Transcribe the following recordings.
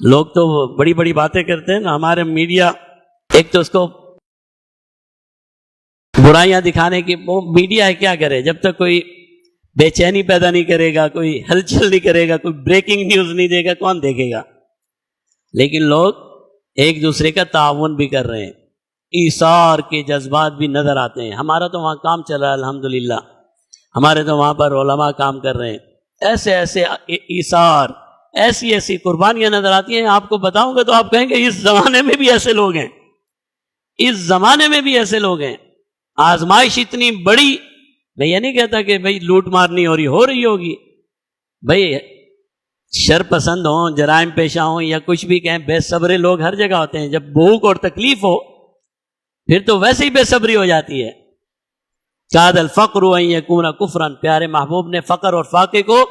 لوگ تو بڑی بڑی باتیں کرتے ہیں نا، ہمارے میڈیا ایک تو اس کو برائیاں دکھانے کی، وہ میڈیا ہے کیا کرے؟ جب تک کوئی بے چینی پیدا نہیں کرے گا، کوئی ہلچل نہیں کرے گا، کوئی بریکنگ نیوز نہیں دے گا، کون دیکھے گا؟ لیکن لوگ ایک دوسرے کا تعاون بھی کر رہے ہیں، ایثار کے جذبات بھی نظر آتے ہیں۔ ہمارا تو وہاں کام چل رہا ہے الحمدللہ، ہمارے تو وہاں پر علماء کام کر رہے ہیں، ایسے ایسے ایثار، ایسی ایسی قربانیاں نظر آتی ہیں، آپ کو بتاؤں گا تو آپ کہیں گے اس زمانے میں بھی ایسے لوگ ہیں، اس زمانے میں بھی ایسے لوگ ہیں۔ آزمائش اتنی بڑی، میں یہ نہیں کہتا کہ بھئی لوٹ مار نہیں ہو رہی ہوگی، بھئی شر پسند ہوں، جرائم پیشہ ہوں یا کچھ بھی کہیں، بے صبرے لوگ ہر جگہ ہوتے ہیں۔ جب بھوک اور تکلیف ہو پھر تو ویسے ہی بے صبری ہو جاتی ہے۔ کاد الفقر ان یکون کفرا، پیارے محبوب نے فقر اور فاقے کو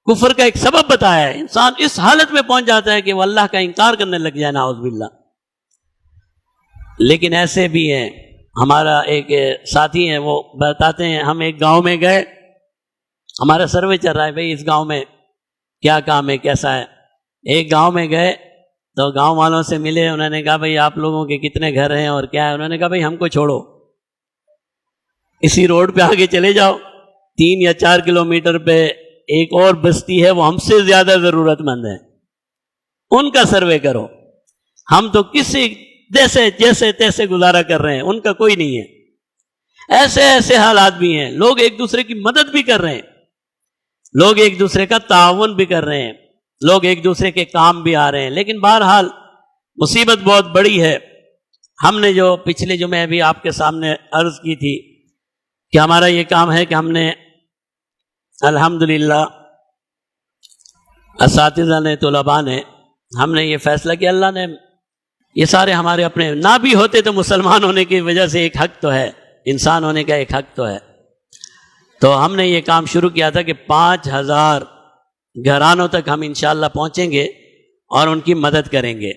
کفر کا ایک سبب بتایا ہے۔ انسان اس حالت میں پہنچ جاتا ہے کہ وہ اللہ کا انکار کرنے لگ جائے، نعوذ باللہ۔ لیکن ایسے بھی ہیں، ہمارا ایک ساتھی ہیں، وہ بتاتے ہیں، ہم ایک گاؤں میں گئے، ہمارا سروے چل رہا ہے بھئی اس گاؤں میں کیا کام ہے، کیسا ہے۔ ایک گاؤں میں گئے تو گاؤں والوں سے ملے، انہوں نے کہا بھئی آپ لوگوں کے کتنے گھر ہیں اور کیا ہے؟ انہوں نے کہا بھئی ہم کو چھوڑو، اسی روڈ پہ آگے چلے جاؤ، 3 یا 4 کلومیٹر پہ ایک اور بستی ہے، وہ ہم سے زیادہ ضرورت مند ہے، ان کا سروے کرو۔ ہم تو کسی جیسے تیسے گزارا کر رہے ہیں، ان کا کوئی نہیں ہے۔ ایسے ایسے حالات بھی ہیں، لوگ ایک دوسرے کی مدد بھی کر رہے ہیں، لوگ ایک دوسرے کا تعاون بھی کر رہے ہیں، لوگ ایک دوسرے کے کام بھی آ رہے ہیں۔ لیکن بہرحال مصیبت بہت بڑی ہے۔ ہم نے جو پچھلے جمعے بھی آپ کے سامنے عرض کی تھی کہ ہمارا یہ کام ہے کہ ہم نے الحمدللہ اساتذہ نے، طلباء نے، ہم نے یہ فیصلہ کیا، اللہ نے یہ سارے ہمارے اپنے نہ بھی ہوتے تو مسلمان ہونے کی وجہ سے ایک حق تو ہے، انسان ہونے کا ایک حق تو ہے۔ تو ہم نے یہ کام شروع کیا تھا کہ 5000 گھرانوں تک ہم انشاءاللہ پہنچیں گے اور ان کی مدد کریں گے۔